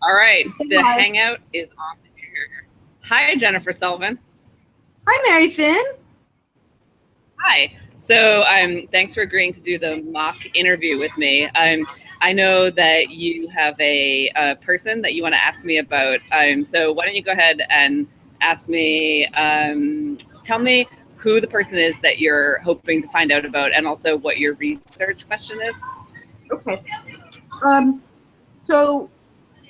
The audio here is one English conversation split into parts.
All right, the Hi. hangout is on air. Hi, Jennifer Sullivan. Hi, Mary Finn. Hi. So, thanks for agreeing to do the mock interview with me. I know that you have a person that you want to ask me about. So, why don't you go ahead and ask me? Tell me who the person is that you're hoping to find out about, and also what your research question is. Okay. Um, so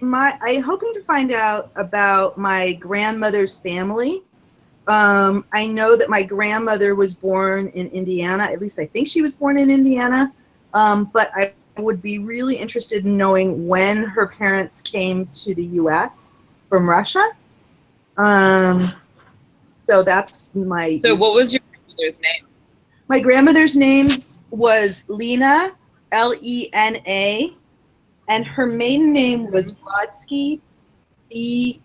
I'm hoping to find out about my grandmother's family. I know that my grandmother was born in Indiana. At least I think she was born in Indiana. But I would be really interested in knowing when her parents came to the U.S. from Russia. Um, so that's So, what was your grandmother's name? my grandmother's name was Lena, Lena, and her maiden name was Brodsky, Brodsky,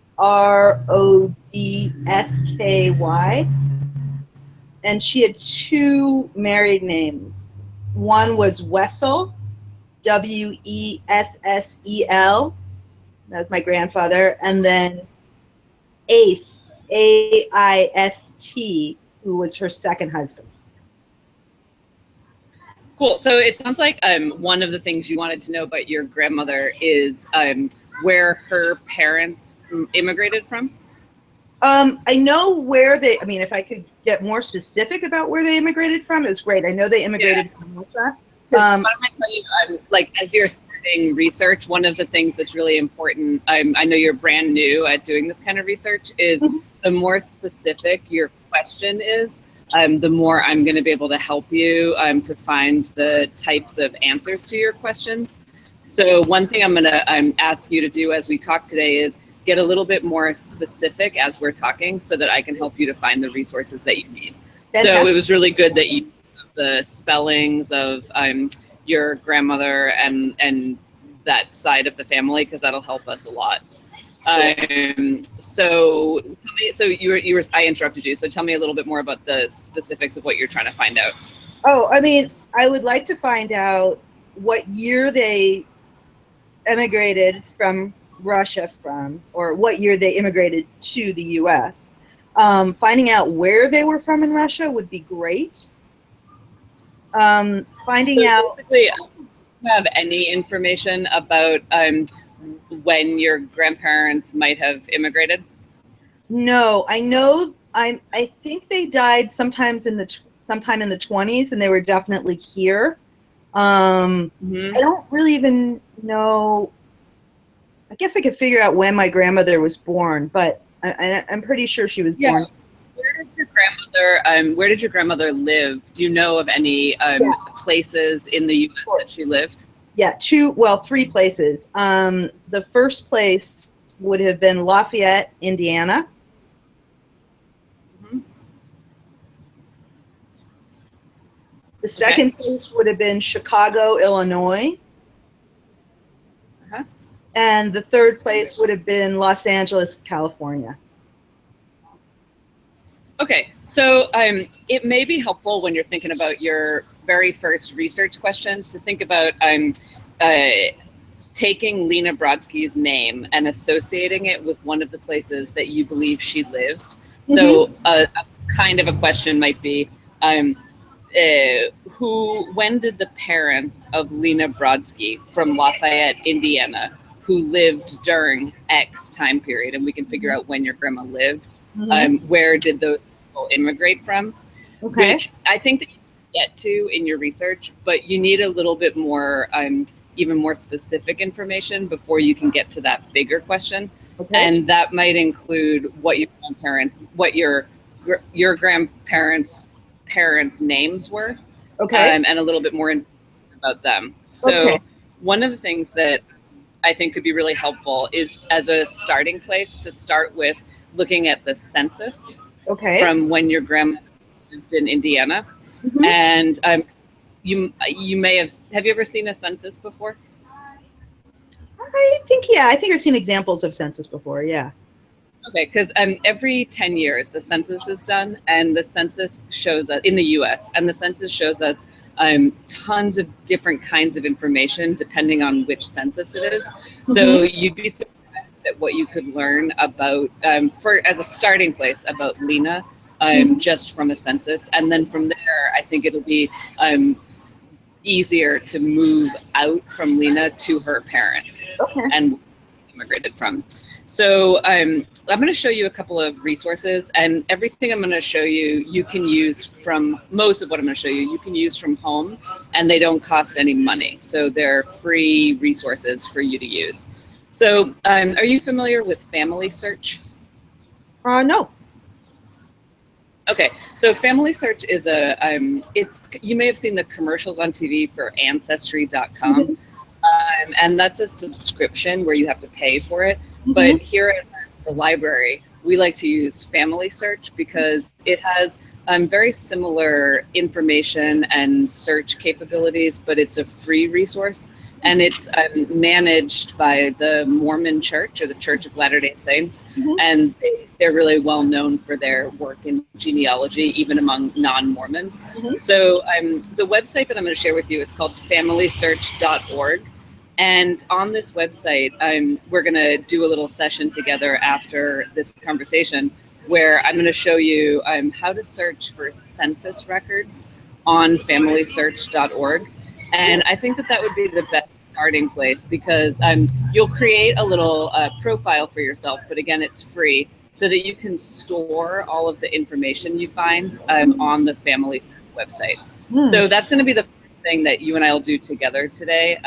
and she had two married names. One was Wessel, Wessel. That was my grandfather, and then Aist, Aist, who was her second husband. Cool. So it sounds like one of the things you wanted to know about your grandmother is where her parents immigrated from. I know where they. I mean, if I could get more specific about where they immigrated from, it was great. I know they immigrated from Russia. What am I telling you? Like as you're starting research, one of the things that's really important. I know you're brand new at doing this kind of research. Is the more specific your question is, the more I'm going to be able to help you to find the types of answers to your questions. So one thing I'm going to ask you to do as we talk today is get a little bit more specific as we're talking so that I can help you to find the resources that you need. Fantastic. So it was really good that you the spellings of your grandmother and that side of the family, because that'll help us a lot. So I interrupted you. So tell me a little bit more about the specifics of what you're trying to find out. Oh, I mean, I would like to find out what year they emigrated from Russia or what year they immigrated to the U.S. Finding out where they were from in Russia would be great. Finding out. Basically, have any information about when your grandparents might have immigrated? No, I know. I think they died sometime in the 20s, and they were definitely here. I don't really even know. I guess I could figure out when my grandmother was born, but I'm pretty sure she was born. Where did your grandmother live? Do you know of any places in the U.S. that she lived? Yeah, three places. The first place would have been Lafayette, Indiana. The second place would have been Chicago, Illinois. And the third place would have been Los Angeles, California. Okay, so it may be helpful when you're thinking about your very first research question to think about taking Lena Brodsky's name and associating it with one of the places that you believe she lived. So a kind of a question might be, when did the parents of Lena Brodsky from Lafayette, Indiana, who lived during X time period, and we can figure out when your grandma lived, where did those people immigrate from? Okay. Which I think that you can get to in your research, but you need a little bit more, even more specific information before you can get to that bigger question. Okay. And that might include what your grandparents' parents' names were. Okay. And a little bit more about them. So one of the things that I think could be really helpful is as a starting place to start with looking at the census from when your grandma lived in Indiana. And you may have you ever seen a census before? I think I've seen examples of census before. Yeah. Okay, because every 10 years the census is done, and the census shows us in the U.S. and the census shows us tons of different kinds of information depending on which census it is. So you'd be surprised at what you could learn about, as a starting place, about Lena, just from a census. And then from there, I think it'll be easier to move out from Lena to her parents and immigrated from. So I'm going to show you a couple of resources, and everything I'm going to show you, you can use from, most of what I'm going to show you, you can use from home, and they don't cost any money. So they're free resources for you to use. So are you familiar with Family Search? No. Okay, so Family Search is you may have seen the commercials on TV for Ancestry.com, and that's a subscription where you have to pay for it. But here at the library, we like to use Family Search because it has very similar information and search capabilities, but it's a free resource. And it's managed by the Mormon Church, or the Church of Latter-day Saints. And they're really well known for their work in genealogy, even among non-Mormons. So the website that I'm going to share with you, it's called familysearch.org. And on this website, we're going to do a little session together after this conversation where I'm going to show you how to search for census records on familysearch.org. And I think that would be the best starting place because you'll create a little profile for yourself, but again, it's free, so that you can store all of the information you find on the Family website. So that's going to be the first thing that you and I will do together today.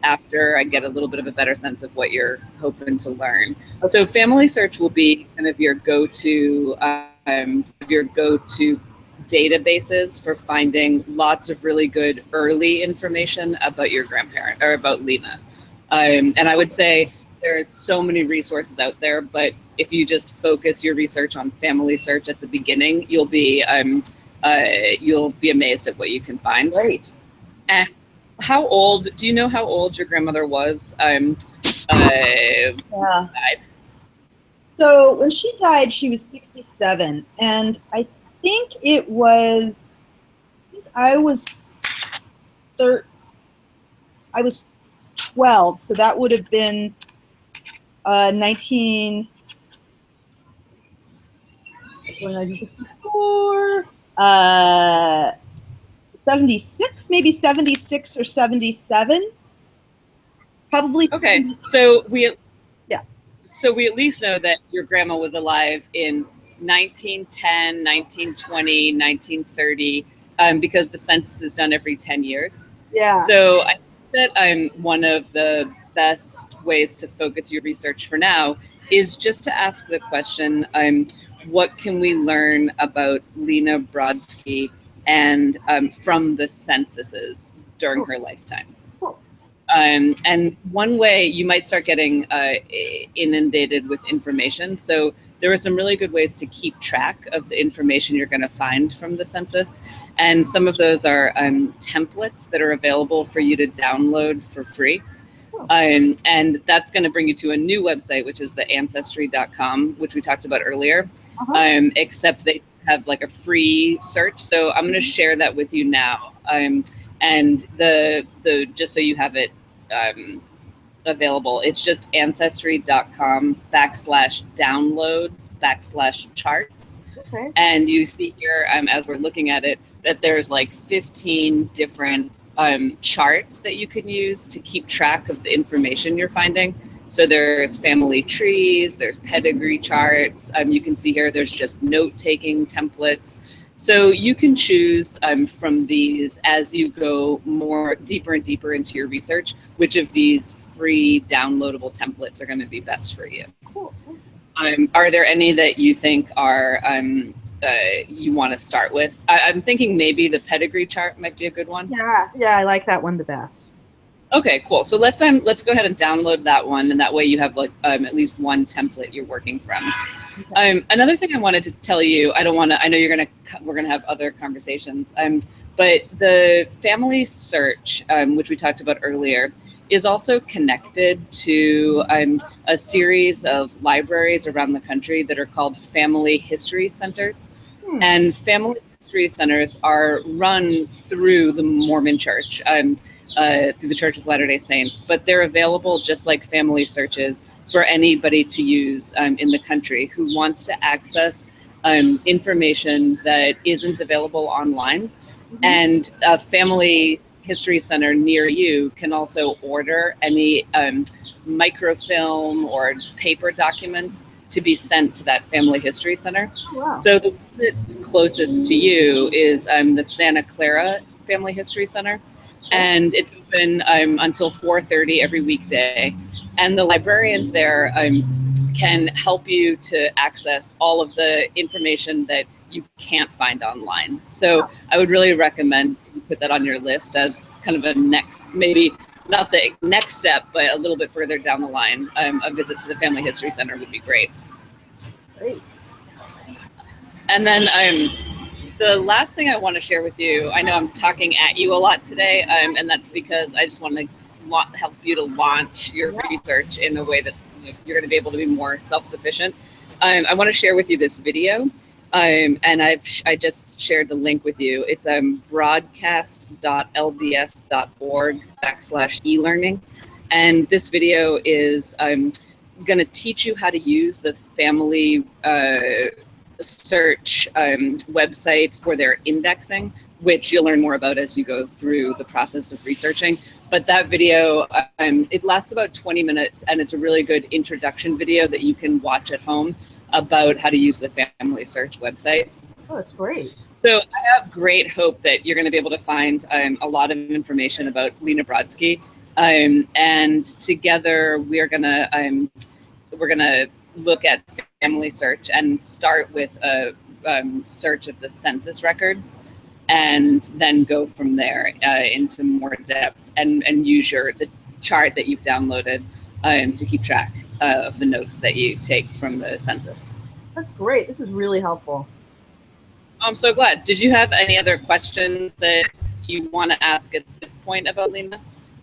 After I get a little bit of a better sense of what you're hoping to learn. So Family Search will be kind of your go-to databases for finding lots of really good early information about your grandparent or about Lena. And I would say there's so many resources out there, but if you just focus your research on Family Search at the beginning, you'll be amazed at what you can find. Great. And do you know how old your grandmother was? Yeah. So when she died, she was 67, and I think I was 12, so that would have been 1964, 76, maybe 76 or 77, probably. Okay, so we at least know that your grandma was alive in 1910, 1920, 1930, because the census is done every 10 years. Yeah. So I think that one of the best ways to focus your research for now is just to ask the question, what can we learn about Lena Brodsky and from the censuses during her lifetime? And one way you might start getting inundated with information. So there are some really good ways to keep track of the information you're going to find from the census. And some of those are templates that are available for you to download for free. And that's going to bring you to a new website, which is the Ancestry.com, which we talked about earlier, except they have like a free search. So I'm going to share that with you now. And the just so you have it available, it's just ancestry.com/downloads/charts. Okay. And you see here, as we're looking at it, that there's like 15 different charts that you can use to keep track of the information you're finding. So there's family trees, there's pedigree charts. You can see here, there's just note-taking templates. So you can choose from these as you go more deeper and deeper into your research, which of these free downloadable templates are going to be best for you. Cool. Are there any that you think are you want to start with? I'm thinking maybe the pedigree chart might be a good one. Yeah, I like that one the best. Okay, cool. So let's go ahead and download that one, and that way you have like at least one template you're working from. Okay. Another thing I wanted to tell you, I know we're gonna have other conversations, but the Family Search, which we talked about earlier, is also connected to a series of libraries around the country that are called Family History Centers. And Family History Centers are run through the Mormon Church, through the Church of Latter-day Saints, but they're available just like Family Searches for anybody to use in the country who wants to access information that isn't available online. And a family history center near you can also order any microfilm or paper documents to be sent to that family history center. Wow. So the one that's closest to you is the Santa Clara Family History Center, and it's open until 4:30 every weekday. And the librarians there can help you to access all of the information that you can't find online. So I would really recommend you put that on your list as kind of a next, maybe not the next step, but a little bit further down the line. A visit to the Family History Center would be great. Great. And then the last thing I want to share with you, I know I'm talking at you a lot today, and that's because I just want to help you to launch your research in a way that you're going to be able to be more self-sufficient. I want to share with you this video, and I just shared the link with you. It's broadcast.lds.org/elearning, and this video is going to teach you how to use the family search website for their indexing, which you'll learn more about as you go through the process of researching. But that video, it lasts about 20 minutes, and it's a really good introduction video that you can watch at home about how to use the family search website. Oh, that's great. So I have great hope that you're going to be able to find a lot of information about Lena Brodsky, and together we're gonna look at family search and start with a search of the census records, and then go from there into more depth and use the chart that you've downloaded to keep track of the notes that you take from the census. That's great. This is really helpful. I'm so glad. Did you have any other questions that you want to ask at this point about Lena,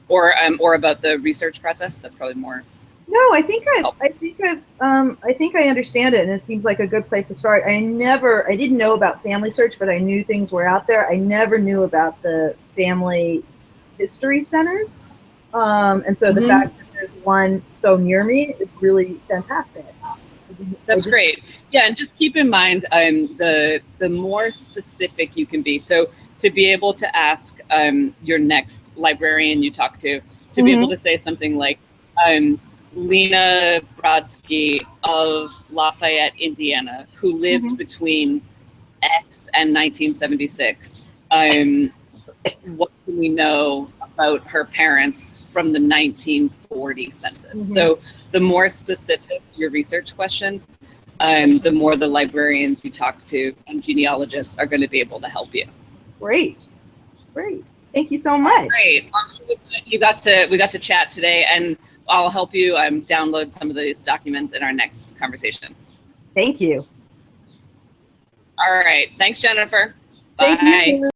or about the research process? That's probably more. No, I think I understand it, and it seems like a good place to start. I didn't know about Family Search, but I knew things were out there. I never knew about the family history centers, and so the fact that there's one so near me is really fantastic. That's great. Yeah, and just keep in mind the more specific you can be. So to be able to ask your next librarian you talk to be able to say something like, Lena Brodsky of Lafayette, Indiana, who lived between X and 1976. What can we know about her parents from the 1940 census? So the more specific your research question, the more the librarians you talk to and genealogists are going to be able to help you. Great. Thank you so much. Great. We got to chat today, and I'll help you download some of these documents in our next conversation. Thank you. All right. Thanks, Jennifer. Thank Bye. you.